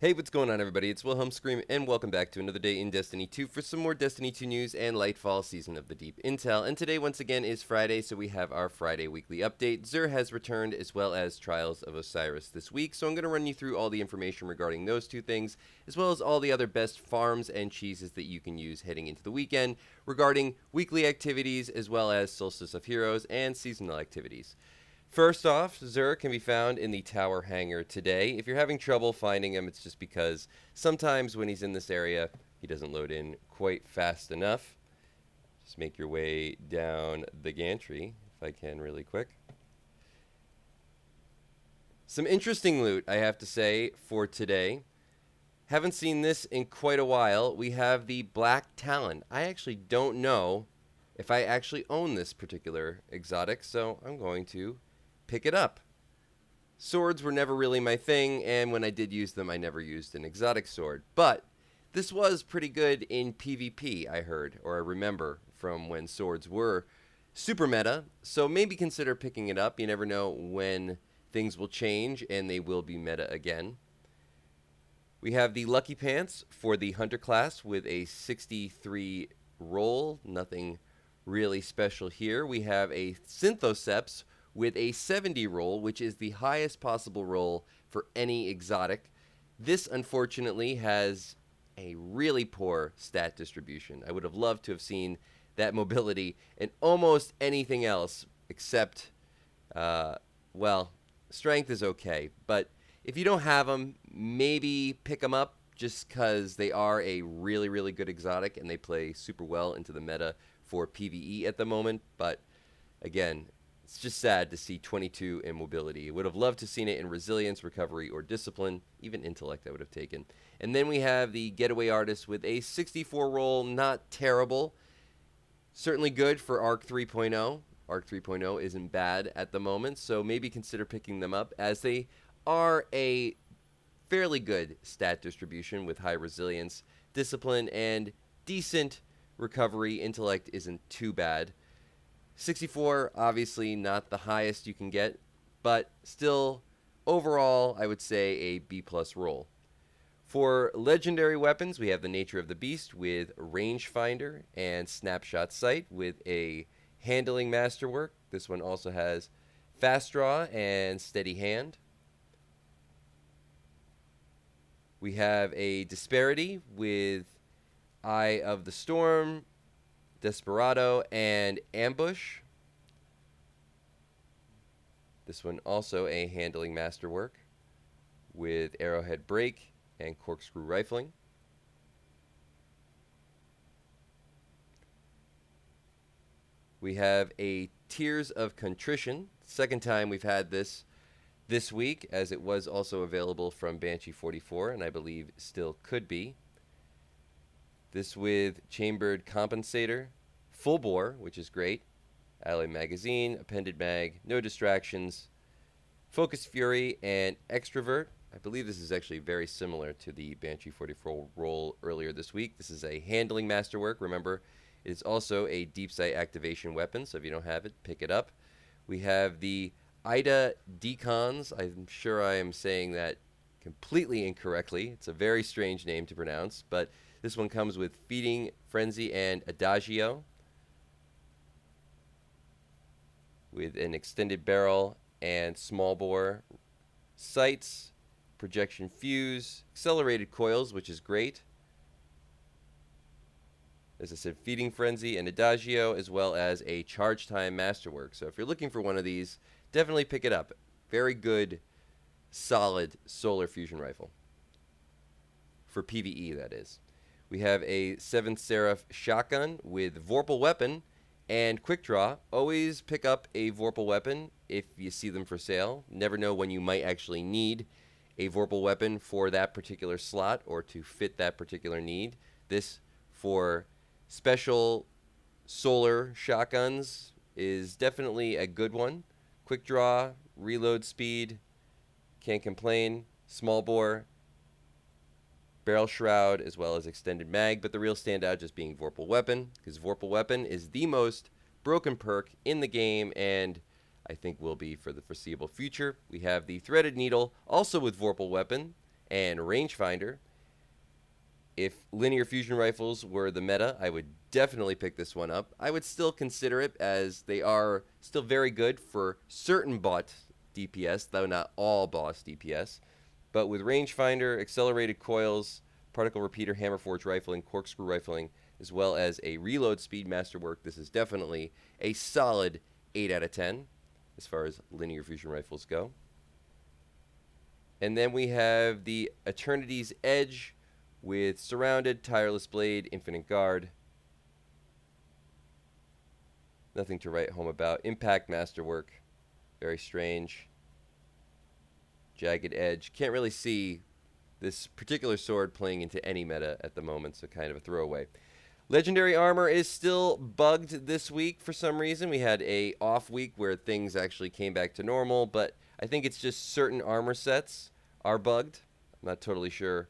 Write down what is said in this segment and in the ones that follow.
Hey, what's going on, everybody? It's Wilhelm Scream, and welcome back to another day in Destiny 2 for some more Destiny 2 news and Lightfall Season of the Deep intel. And today, once again, is Friday, so we have our Friday weekly update. XUR has returned, as well as Trials of Osiris this week, so I'm going to run you through all the information regarding those two things, as well as all the other best farms and cheeses that you can use heading into the weekend, regarding weekly activities, as well as Solstice of Heroes and seasonal activities. First off, XUR can be found in the tower hangar today. If you're having trouble finding him, it's just because sometimes when he's in this area, he doesn't load in quite fast enough. Just make your way down the gantry, if I can really quick. Some interesting loot, I have to say, for today. Haven't seen this in quite a while. We have the Black Talon. I actually don't know if I actually own this particular exotic, so I'm going to pick it up. Swords were never really my thing, and when I did use them, I never used an exotic sword. But this was pretty good in PvP, I heard, or I remember from when swords were super meta, so maybe consider picking it up. You never know when things will change, and they will be meta again. We have the Lucky Pants for the Hunter class with a 63 roll, nothing really special here. We have a Synthoceps with a 70 roll, which is the highest possible roll for any exotic. This, unfortunately, has a really poor stat distribution. I would have loved to have seen that mobility in almost anything else except, well, strength is okay. But if you don't have them, maybe pick them up just because they are a really, really good exotic and they play super well into the meta for PvE at the moment. But again, it's just sad to see 22 in mobility. Would have loved to seen it in resilience, recovery, or discipline. Even intellect I would have taken. And then we have the Getaway Artist with a 64 roll. Not terrible. Certainly good for Arc 3.0. Arc 3.0 isn't bad at the moment, so maybe consider picking them up, as they are a fairly good stat distribution with high resilience, discipline, and decent recovery. Intellect isn't too bad. 64, obviously not the highest you can get, but still, overall, I would say a B+ roll. For legendary weapons, we have the Nature of the Beast with Rangefinder and Snapshot Sight with a Handling Masterwork. This one also has Fast Draw and Steady Hand. We have a Disparity with Eye of the Storm, Desperado, and Ambush. This one also a Handling Masterwork with Arrowhead Break and Corkscrew Rifling. We have a Tears of Contrition. Second time we've had this week, as it was also available from Banshee 44, and I believe still could be. This with Chambered Compensator, Full Bore, which is great, Alloy Magazine, Appended Mag, No Distractions, Focus Fury, and Extrovert. I believe this is actually very similar to the Banshee 44 roll earlier this week. This is a Handling Masterwork. Remember, it is also a Deep Sight activation weapon, so if you don't have it, pick it up. We have the Ida Decons. I'm sure I am saying that completely incorrectly. It's a very strange name to pronounce, but this one comes with Feeding Frenzy and Adagio, with an extended barrel and small bore sights, projection fuse, accelerated coils, which is great. As I said, Feeding Frenzy and Adagio, as well as a Charge Time Masterwork. So if you're looking for one of these, definitely pick it up. Very good, solid solar fusion rifle. For PvE, that is. We have a 7th Seraph shotgun with Vorpal weapon and quick draw. Always pick up a Vorpal weapon if you see them for sale. Never know when you might actually need a Vorpal weapon for that particular slot or to fit that particular need. This, for special solar shotguns, is definitely a good one. Quick draw, reload speed, can't complain. Small bore, barrel shroud, as well as extended mag, but the real standout just being Vorpal weapon, because Vorpal weapon is the most broken perk in the game, and I think will be for the foreseeable future. We have the Threaded Needle, also with Vorpal weapon, and rangefinder. If linear fusion rifles were the meta, I would definitely pick this one up. I would still consider it, as they are still very good for certain bot DPS, though not all boss DPS. But with rangefinder, accelerated coils, particle repeater, hammer forge rifling, corkscrew rifling, as well as a reload speed masterwork, this is definitely a solid 8 out of 10 as far as linear fusion rifles go. And then we have the Eternity's Edge with Surrounded, Tireless Blade, Infinite Guard. Nothing to write home about. Impact Masterwork, very strange. Jagged Edge. Can't really see this particular sword playing into any meta at the moment, so kind of a throwaway. Legendary armor is still bugged this week for some reason. We had a off week where things actually came back to normal, but I think it's just certain armor sets are bugged. I'm not totally sure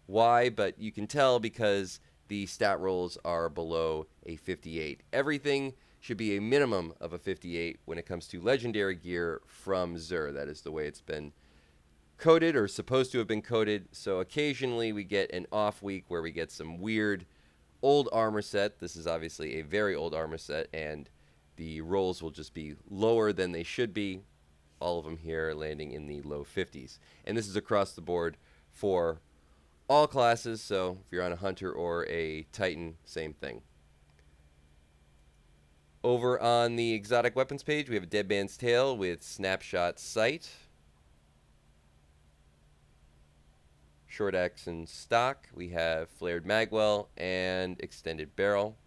why, but you can tell because the stat rolls are below a 58. Everything should be a minimum of a 58 when it comes to legendary gear from XUR. That is the way it's been coded, or supposed to have been coded. So occasionally we get an off week where we get some weird old armor set. This is obviously a very old armor set, and the rolls will just be lower than they should be. All of them here landing in the low 50s. And this is across the board for all classes, so if you're on a Hunter or a Titan, same thing. Over on the exotic weapons page, we have a Dead Man's Tale with Snapshot Sight. Short axe and stock. We have Flared Magwell and Extended Barrel.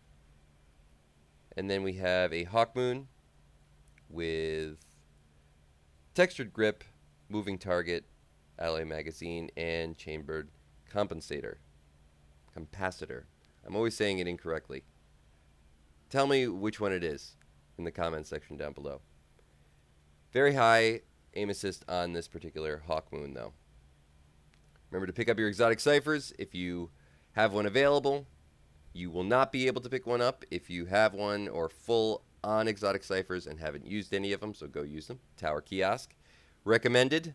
And then we have a Hawkmoon with Textured Grip, Moving Target, Alloy Magazine, and Chambered Capacitor. I'm always saying it incorrectly. Tell me which one it is in the comments section down below. Very high aim assist on this particular Hawkmoon, though. Remember to pick up your exotic ciphers if you have one available. You will not be able to pick one up if you have one or full on exotic ciphers and haven't used any of them, so go use them. Tower Kiosk. Recommended.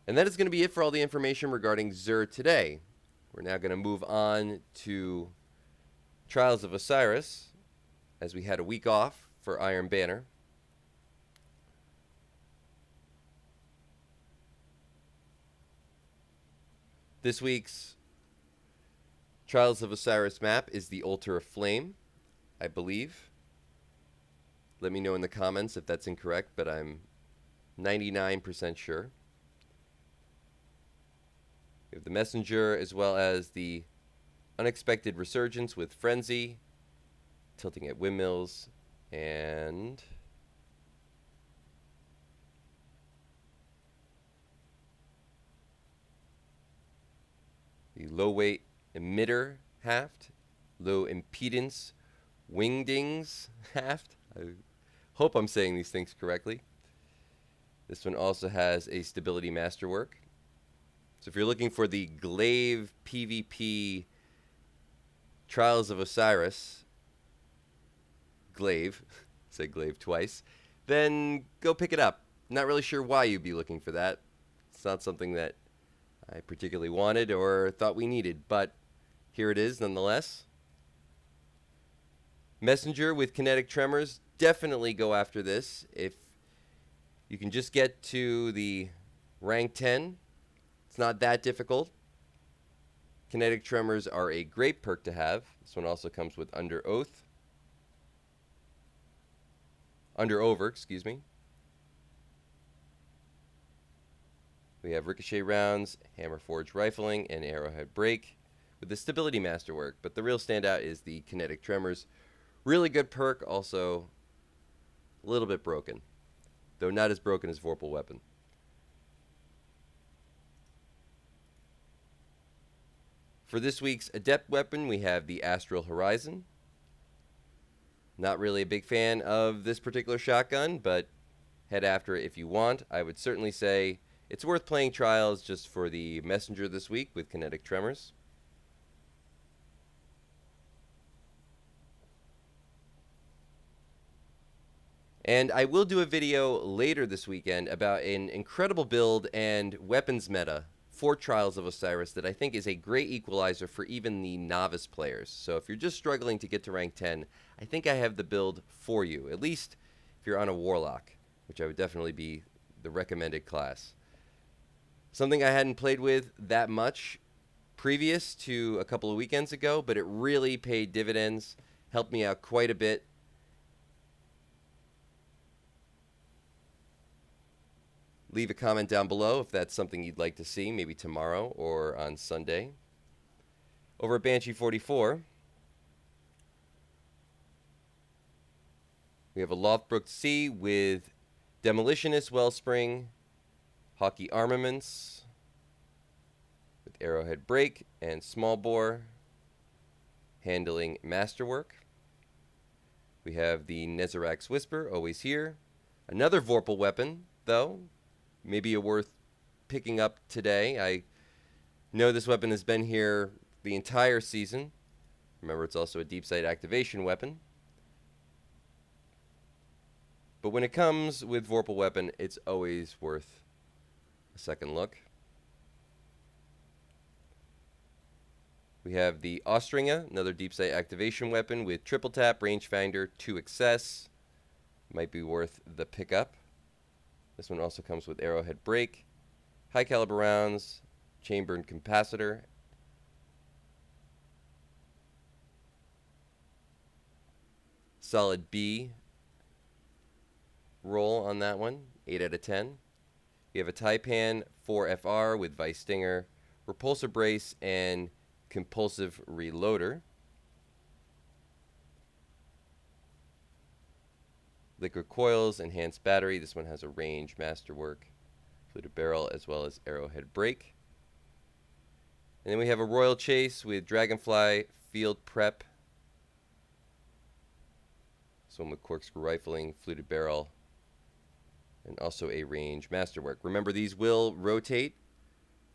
And that is going to be it for all the information regarding XUR today. We're now going to move on to Trials of Osiris, as we had a week off for Iron Banner. This week's Trials of Osiris map is the Altar of Flame, I believe. Let me know in the comments if that's incorrect, but I'm 99% sure. We have the Messenger, as well as the Unexpected Resurgence with Frenzy, Tilting at Windmills, and the Low Weight Emitter Haft, Low Impedance Wingdings Haft. I hope I'm saying these things correctly. This one also has a Stability Masterwork. So if you're looking for the Glaive PvP Trials of Osiris, Glaive, said Glaive twice, then go pick it up. Not really sure why you'd be looking for that. It's not something that I particularly wanted or thought we needed, but here it is nonetheless. Messenger with Kinetic Tremors, definitely go after this. If you can just get to the rank 10, it's not that difficult. Kinetic Tremors are a great perk to have. This one also comes with Under Over, excuse me. We have Ricochet Rounds, Hammer Forge Rifling, and Arrowhead Break with the Stability Masterwork. But the real standout is the Kinetic Tremors. Really good perk, also a little bit broken, though not as broken as Vorpal Weapon. For this week's Adept weapon, we have the Astral Horizon. Not really a big fan of this particular shotgun, but head after it if you want. I would certainly say it's worth playing Trials just for the Messenger this week with Kinetic Tremors. And I will do a video later this weekend about an incredible build and weapons meta for Trials of Osiris that I think is a great equalizer for even the novice players. So if you're just struggling to get to rank 10, I think I have the build for you, at least if you're on a Warlock, which I would definitely be the recommended class. Something I hadn't played with that much previous to a couple of weekends ago, but it really paid dividends, helped me out quite a bit. Leave a comment down below if that's something you'd like to see, maybe tomorrow or on Sunday. Over at Banshee 44, we have a Lothbrok C with Demolitionist Wellspring, Hawkeye Armaments, with Arrowhead Break and Small Bore, handling Masterwork. We have the Nezarac's Whisper, always here. Another Vorpal weapon, though, maybe worth picking up today. I know this weapon has been here the entire season. Remember, it's also a deep sight activation weapon. But when it comes with Vorpal weapon, it's always worth a second look. We have the Ostringa, another deep sight activation weapon with triple tap, rangefinder, 2 excess. Might be worth the pickup. This one also comes with Arrowhead Break, high caliber rounds, chamber and capacitor. Solid B roll on that one, 8 out of 10. We have a Taipan 4FR with Vice Stinger, Repulsor Brace, and Compulsive Reloader. Liquid Coils, Enhanced Battery. This one has a range, Masterwork, Fluted Barrel, as well as Arrowhead Break. And then we have a Royal Chase with Dragonfly, Field Prep. This one with Corkscrew Rifling, Fluted Barrel, and also a range, Masterwork. Remember, these will rotate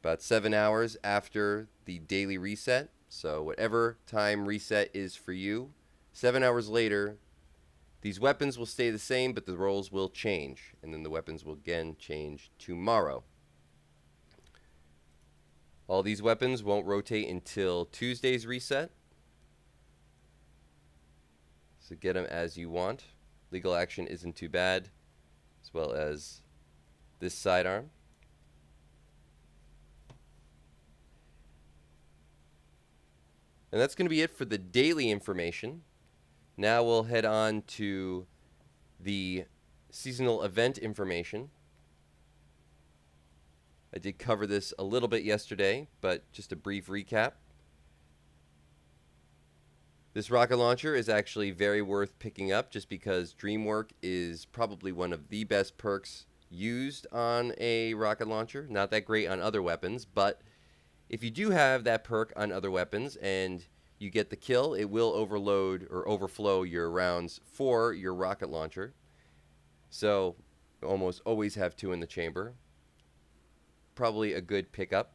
about 7 hours after the daily reset. So whatever time reset is for you, 7 hours later, these weapons will stay the same, but the rolls will change. And then the weapons will again change tomorrow. All these weapons won't rotate until Tuesday's reset. So get them as you want. Legal Action isn't too bad, as well as this sidearm. And that's going to be it for the daily information. Now we'll head on to the seasonal event information. I did cover this a little bit yesterday, but just a brief recap. This rocket launcher is actually very worth picking up just because Dreamwork is probably one of the best perks used on a rocket launcher. Not that great on other weapons, but if you do have that perk on other weapons and you get the kill, it will overload or overflow your rounds for your rocket launcher. So you almost always have 2 in the chamber. Probably a good pickup.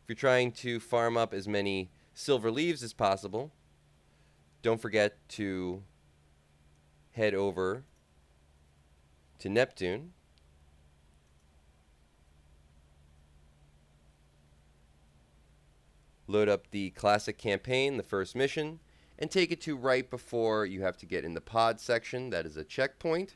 If you're trying to farm up as many silver leaves as possible, don't forget to head over to Neptune. Load up the classic campaign, the first mission, and take it to right before you have to get in the pod section. That is a checkpoint.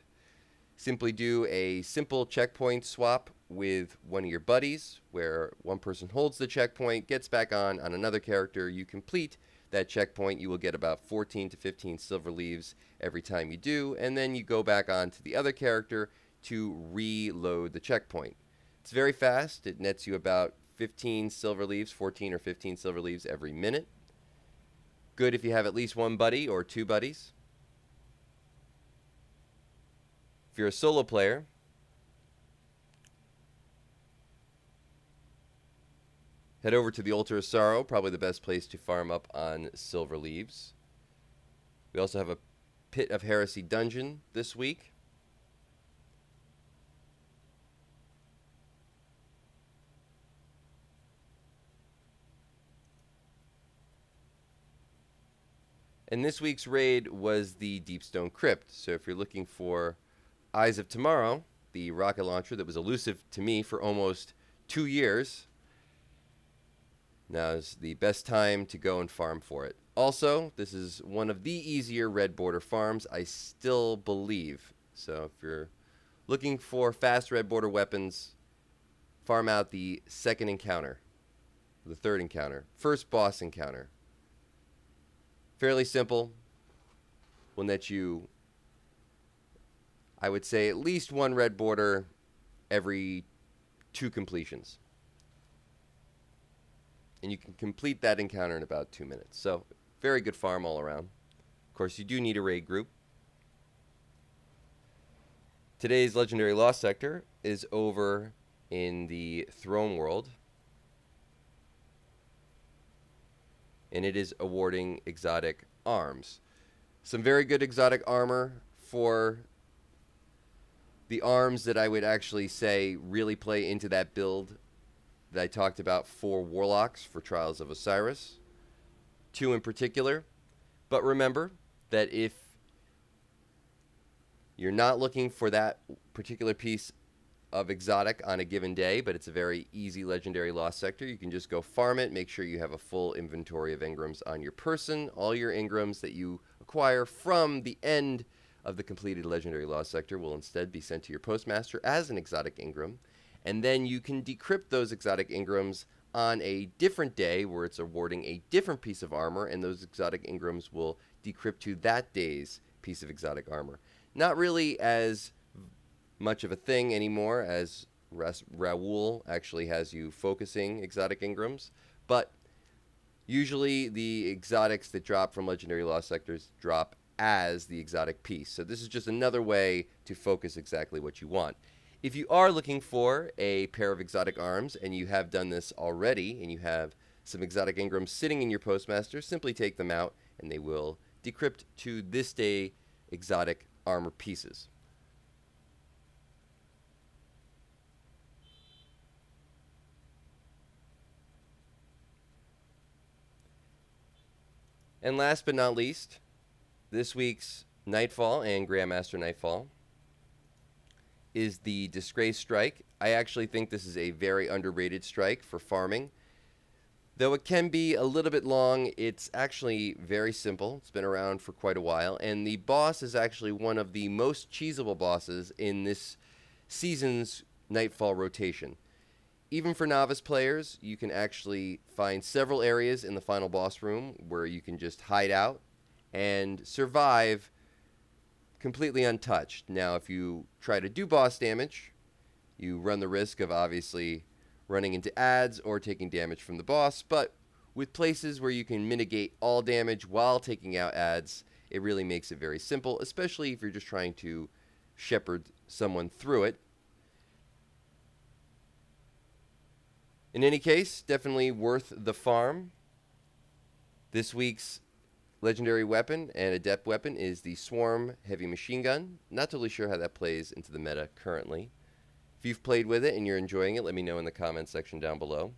Simply do a simple checkpoint swap with one of your buddies, where one person holds the checkpoint, gets back on another character. You complete that checkpoint. You will get about 14 to 15 silver leaves every time you do, and then you go back on to the other character to reload the checkpoint. It's very fast. It nets you about 15 silver leaves, 14 or 15 silver leaves every minute. Good if you have at least one buddy or 2 buddies. If you're a solo player, head over to the Altar of Sorrow, probably the best place to farm up on silver leaves. We also have a Pit of Heresy dungeon this week. And this week's raid was the Deepstone Crypt. So if you're looking for Eyes of Tomorrow, the rocket launcher that was elusive to me for almost 2 years. Now is the best time to go and farm for it. Also, this is one of the easier red border farms, I still believe. So if you're looking for fast red border weapons, farm out the second encounter, the third encounter, first boss encounter. Fairly simple. Will net you, I would say, at least one red border every 2 completions. And you can complete that encounter in about 2 minutes. So, very good farm all around. Of course, you do need a raid group. Today's Legendary Lost Sector is over in the Throne World. And it is awarding exotic arms. Some very good exotic armor for the arms that I would actually say really play into that build that I talked about for Warlocks for Trials of Osiris. 2 in particular. But remember that if you're not looking for that particular piece of exotic on a given day, but it's a very easy Legendary Lost Sector, you can just go farm it. Make sure you have a full inventory of engrams on your person. All your engrams that you acquire from the end of the completed Legendary Lost Sector will instead be sent to your postmaster as an exotic engram. And then you can decrypt those exotic engrams on a different day where it's awarding a different piece of armor, and those exotic engrams will decrypt to that day's piece of exotic armor. Not really as much of a thing anymore, as Raoul actually has you focusing exotic engrams, but usually the exotics that drop from Legendary Lost Sectors drop as the exotic piece. So this is just another way to focus exactly what you want. If you are looking for a pair of exotic arms, and you have done this already, and you have some exotic engrams sitting in your postmaster, simply take them out, and they will decrypt to this day exotic armor pieces. And last but not least, this week's Nightfall and Grandmaster Nightfall is the Disgrace Strike. I actually think this is a very underrated strike for farming. Though it can be a little bit long, it's actually very simple. It's been around for quite a while, and the boss is actually one of the most cheesable bosses in this season's Nightfall rotation. Even for novice players, you can actually find several areas in the final boss room where you can just hide out and survive completely untouched. Now, if you try to do boss damage, you run the risk of obviously running into adds or taking damage from the boss, but with places where you can mitigate all damage while taking out adds, it really makes it very simple, especially if you're just trying to shepherd someone through it. In any case, definitely worth the farm. This week's legendary weapon and adept weapon is the Swarm Heavy Machine Gun. Not totally sure how that plays into the meta currently. If you've played with it and you're enjoying it, let me know in the comments section down below.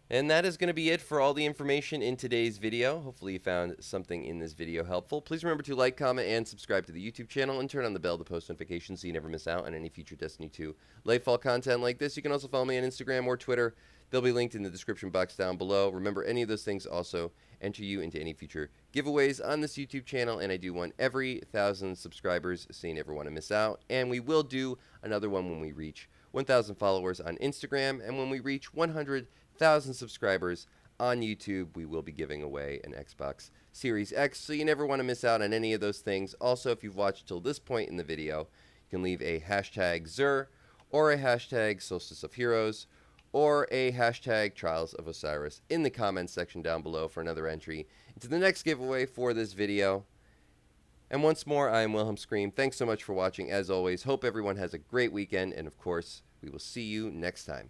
And that is going to be it for all the information in today's video. Hopefully you found something in this video helpful. Please remember to like, comment, and subscribe to the YouTube channel, and turn on the bell to post notifications so you never miss out on any future Destiny 2 Lightfall content like this. You can also follow me on Instagram or Twitter. They'll be linked in the description box down below. Remember, any of those things also enter you into any future giveaways on this YouTube channel, and I do want every 1,000 subscribers, so you never want to miss out. And we will do another one when we reach 1,000 followers on Instagram, and when we reach 100,000 subscribers on YouTube, we will be giving away an Xbox Series X, so you never want to miss out on any of those things. Also, if you've watched till this point in the video, you can leave a hashtag XUR or a hashtag Solstice of Heroes or a hashtag Trials of Osiris in the comments section down below for another entry into the next giveaway for this video. And once more, I am Wilhelm Scream. Thanks so much for watching. As always, hope everyone has a great weekend, and of course, we will see you next time.